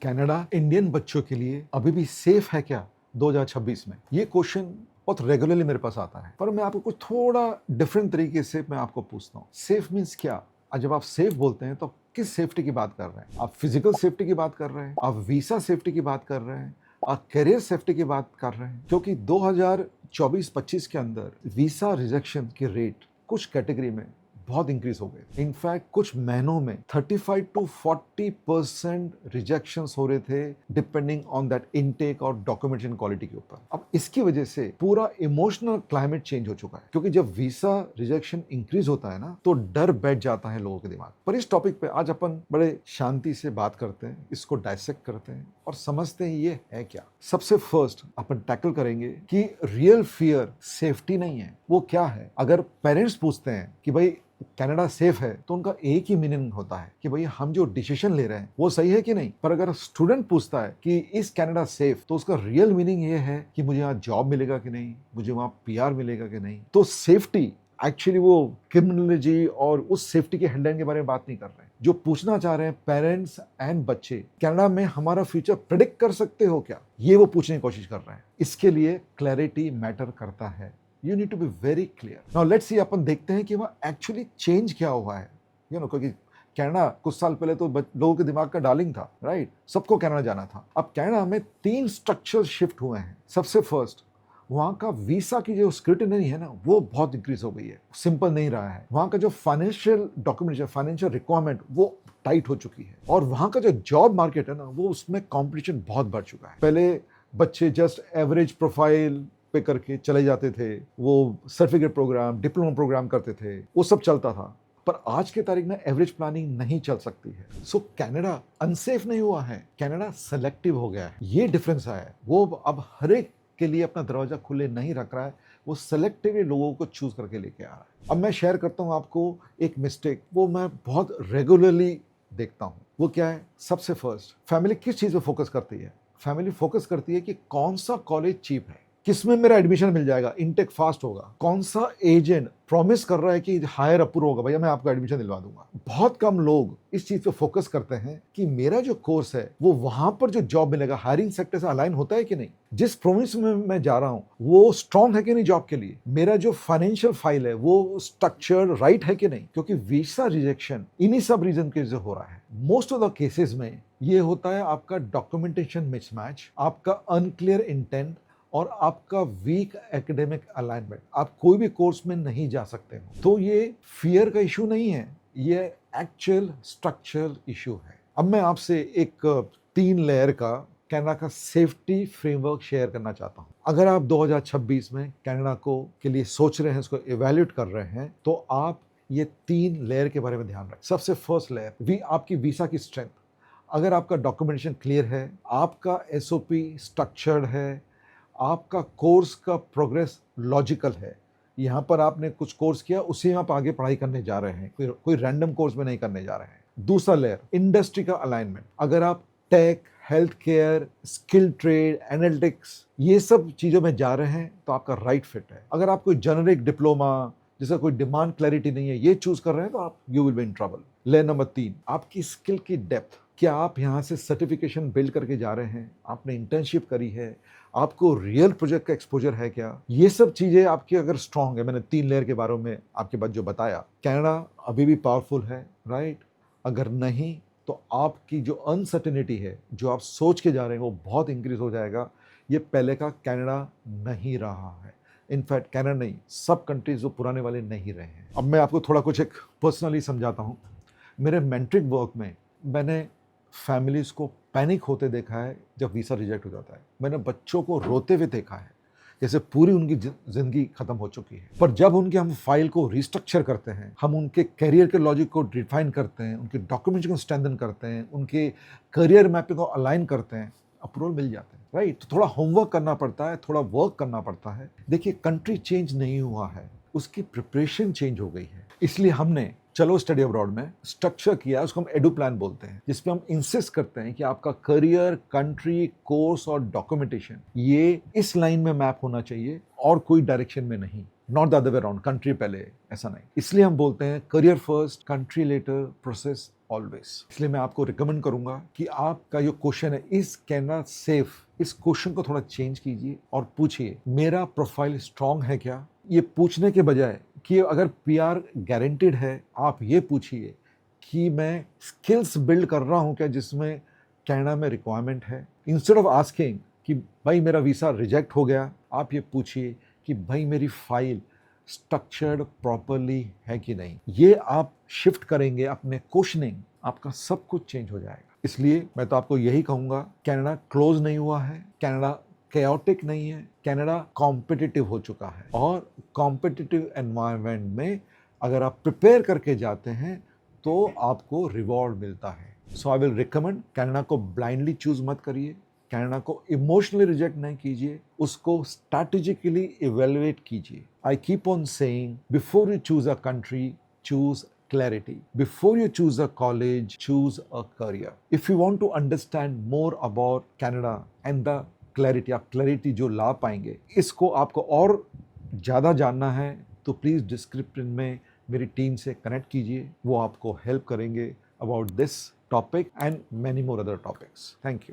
Canada Indian बच्चों के लिए अभी भी सेफ है क्या 2026 में? ये क्वेश्चन बहुत रेगुलरली मेरे पास आता है, पर मैं आपको कुछ थोड़ा डिफरेंट तरीके से मैं आपको पूछता हूँ। सेफ मीन्स क्या? और जब आप सेफ बोलते हैं तो किस सेफ्टी की बात कर रहे हैं? आप फिजिकल सेफ्टी की बात कर रहे हैं, आप वीसा सेफ्टी की बात कर रहे हैं, आप करियर सेफ्टी की बात कर रहे हैं? क्योंकि 2024-25 के अंदर वीसा रिजेक्शन की रेट कुछ कैटेगरी में बहुत इंक्रीज हो गए। इनफैक्ट कुछ महीनों में 35 to 40% रिजेक्शंस हो रहे थे डिपेंडिंग ऑन दैट इनटेक और डॉक्यूमेंटेशन क्वालिटी के ऊपर। अब इसकी वजह से पूरा इमोशनल क्लाइमेट चेंज हो चुका है, क्योंकि जब वीसा रिजेक्शन इंक्रीज होता है ना, तो डर बैठ जाता है लोगों के दिमाग पर। इस टॉपिक पे आज अपन बड़े शांति से बात करते हैं, इसको डायसेक्ट करते हैं और समझते हैं ये है क्या। सबसे फर्स्ट अपन टैकल करेंगे कि रियल फियर सेफ्टी नहीं है, वो क्या है। अगर पेरेंट्स पूछते हैं कि भाई कनाडा सेफ है, तो उनका एक ही मीनिंग होता है कि भाई हम जो डिसीजन ले रहे हैं वो सही है कि नहीं। पर अगर स्टूडेंट पूछता है कि इस कनाडा सेफ, तो उसका रियल मीनिंग ये है कि मुझे यहाँ जॉब मिलेगा कि नहीं, मुझे वहाँ पीआर मिलेगा कि नहीं। तो सेफ्टी एक्चुअली वो क्रिमिनोलॉजी और उस सेफ्टी के हेडलाइन के बारे में बात नहीं कर रहे हैं। जो पूछना चाह रहे हैं पेरेंट्स एंड बच्चे, कनाडा में हमारा फ्यूचर प्रेडिक्ट कर सकते हो क्या, ये वो पूछने की कोशिश कर रहे हैं। इसके लिए क्लैरिटी मैटर करता है। You need to be very clear. Now let's see, अपन देखते हैं कि वहाँ एक्चुअली चेंज क्या हुआ है। क्योंकि कनाडा कुछ साल पहले तो लोगों के दिमाग का डार्लिंग था, राइट? सबको कनाडा जाना था। अब कनाडा में 3 स्ट्रक्चरल शिफ्ट हुए हैं। सबसे फर्स्ट, वहाँ का वीसा की जो स्क्रूटिनी है ना, वो बहुत इंक्रीज हो गई है, सिंपल नहीं रहा है। वहाँ का जो फाइनेंशियल डॉक्यूमेंटेशन, फाइनेंशियल रिक्वायरमेंट, वो टाइट हो चुकी है। और वहाँ का जो जॉब मार्केट है ना, वो उसमें कॉम्पिटिशन बहुत बढ़ चुका है। पहले बच्चे जस्ट एवरेज प्रोफाइल पे करके चले जाते थे, वो सर्टिफिकेट प्रोग्राम, डिप्लोमा प्रोग्राम करते थे, वो सब चलता था। पर आज के तारीख में एवरेज प्लानिंग नहीं चल सकती है। सो कनाडा अनसेफ नहीं हुआ है, कनाडा सेलेक्टिव हो गया है। ये डिफरेंस आया है। वो अब हर एक के लिए अपना दरवाजा खुले नहीं रख रहा है, वो सेलेक्टिवली लोगों को चूज करके लेके आ रहा है। अब मैं शेयर करता हूँ आपको एक मिस्टेक, वो मैं बहुत रेगुलरली देखता हूँ। वो क्या है? सबसे फर्स्ट, फैमिली किस चीज पे फोकस करती है? फैमिली फोकस करती है कि कौन सा कॉलेज चीप है, किसमें मेरा एडमिशन मिल जाएगा, इनटेक फास्ट होगा, कौन सा एजेंट प्रॉमिस कर रहा है कि हायर अप्रूव होगा, भैया मैं आपको एडमिशन दिलवा दूंगा। बहुत कम लोग इस चीज पे फोकस करते हैं कि मेरा जो कोर्स है वो वहां पर जो जॉब मिलेगा हायरिंग सेक्टर से अलाइन होता है कि नहीं, जिस प्रोमिस में मैं जा रहा हूं वो स्ट्रांग है कि नहीं जॉब के लिए, मेरा जो फाइनेंशियल फाइल है वो स्ट्रक्चर राइट है कि नहीं। क्योंकि वीसा रिजेक्शन इन्हीं सब रीजन के वजह से हो रहा है। मोस्ट ऑफ द केसेस में ये होता है आपका डॉक्यूमेंटेशन मिसमैच, आपका अनक्लियर इंटेंट और आपका वीक एकेडमिक अलाइनमेंट। आप कोई भी कोर्स में नहीं जा सकते हो। तो ये फियर का इशू नहीं है, ये एक्चुअल स्ट्रक्चरल इशू है। अब मैं आपसे एक 3 लेयर का कनाडा का सेफ्टी फ्रेमवर्क शेयर करना चाहता हूं। अगर आप 2026 में कनाडा को के लिए सोच रहे हैं, इसको इवैल्यूएट कर रहे हैं, तो आप ये 3 लेयर के बारे में ध्यान रखें। सबसे फर्स्ट लेयर, आपकी वीसा की स्ट्रेंथ। अगर आपका डॉक्यूमेंटेशन क्लियर है, आपका एसओपी स्ट्रक्चर्ड है, आपका कोर्स का प्रोग्रेस लॉजिकल है, यहाँ पर आपने कुछ कोर्स किया, उसी में आप आगे पढ़ाई करने जा रहे हैं, कोई रैंडम कोर्स में नहीं करने जा रहे हैं। दूसरा लेयर, इंडस्ट्री का अलाइनमेंट। अगर आप tech, health care, skill trade, analytics, ये सब चीज़ों में जा रहे हैं तो आपका राइट फिट है। अगर आप कोई जेनरिक डिप्लोमा जिसका कोई डिमांड क्लैरिटी नहीं है, ये चूज कर रहे हैं, तो आप you will be in trouble. Layer number 3, आपकी स्किल की डेप्थ। क्या आप यहाँ से सर्टिफिकेशन बिल्ड करके जा रहे हैं, आपने इंटर्नशिप करी है, आपको रियल प्रोजेक्ट का एक्सपोजर है क्या, ये सब चीजें आपकी अगर स्ट्रांग है। मैंने 3 लेयर के बारे में आपके बाद जो बताया। कनाडा अभी भी पावरफुल है, राइट? अगर नहीं तो आपकी जो अनसर्टेनिटी है, जो आप सोच के जा रहे हैं, वो बहुत इंक्रीज हो जाएगा। ये पहले का कनाडा नहीं रहा है। इनफैक्ट कनाडा नहीं, सब कंट्रीज जो पुराने वाले नहीं रहे हैं। अब मैं आपको थोड़ा कुछ एक पर्सनली समझाता हूँ। मेरे मेंटरिंग वर्क में मैंने फैमिलीज को पैनिक होते देखा है जब वीसा रिजेक्ट हो जाता है। मैंने बच्चों को रोते हुए देखा है, जैसे पूरी उनकी जिंदगी खत्म हो चुकी है। पर जब उनके हम फाइल को रिस्ट्रक्चर करते हैं, हम उनके करियर के लॉजिक को डिफाइन करते हैं, उनके डॉक्यूमेंट्स को स्ट्रेंथन करते हैं, उनके करियर मैपिंग को अलाइन करते हैं, अप्रूवल मिल जाते हैं, राइट? तो थोड़ा होमवर्क करना पड़ता है, थोड़ा वर्क करना पड़ता है। देखिए, कंट्री चेंज नहीं हुआ है, उसकी प्रिपरेशन चेंज हो गई है। इसलिए हमने चलो स्टडी अब्रॉड में स्ट्रक्चर किया, उसको हम एडू प्लान बोलते हैं, जिसमें हम इंसिस्ट करते हैं कि आपका करियर, कंट्री, कोर्स और डॉक्यूमेंटेशन ये इस लाइन में मैप होना चाहिए और कोई डायरेक्शन में नहीं। Not the other way around, country पहले, ऐसा नहीं। इसलिए हम बोलते हैं career first, country later, process always. इसलिए मैं आपको रिकमेंड करूंगा कि आपका जो क्वेश्चन है इज कैनेडा सेफ, इस क्वेश्चन को थोड़ा चेंज कीजिए और पूछिए मेरा प्रोफाइल स्ट्रांग है क्या। ये पूछने के बजाय कि अगर पीआर गारंटेड है, आप ये पूछिए कि मैं स्किल्स बिल्ड कर रहा हूं क्या जिसमें कनाडा में रिक्वायरमेंट है। इंस्टेड ऑफ आस्किंग कि भाई मेरा वीसा रिजेक्ट हो गया, आप ये पूछिए कि भाई मेरी फाइल स्ट्रक्चर्ड प्रॉपरली है कि नहीं। ये आप शिफ्ट करेंगे अपने क्वेश्चनिंग, आपका सब कुछ चेंज हो जाएगा। इसलिए मैं तो आपको यही कहूंगा, कनाडा क्लोज नहीं हुआ है, कनाडा chaotic नहीं है, कनाडा कॉम्पिटिटिव हो चुका है। और कॉम्पिटिटिव एनवायरनमेंट में अगर आप प्रिपेयर करके जाते हैं तो आपको रिवॉर्ड मिलता है। सो आई विल रिकमेंड, कनाडा को ब्लाइंडली चूज मत करिए, कनाडा को इमोशनली रिजेक्ट नहीं कीजिए, उसको स्ट्रैटेजिकली इवेलुएट कीजिए। I keep on saying, before you choose a country, choose clarity. Before you choose a college, choose a career. If you want to understand more about Canada and the clarity, आप clarity जो ला पाएंगे, इसको आपको और ज़्यादा जानना है तो प्लीज़ डिस्क्रिप्शन में मेरी टीम से कनेक्ट कीजिए, वो आपको हेल्प करेंगे about this topic and many more other topics. Thank you.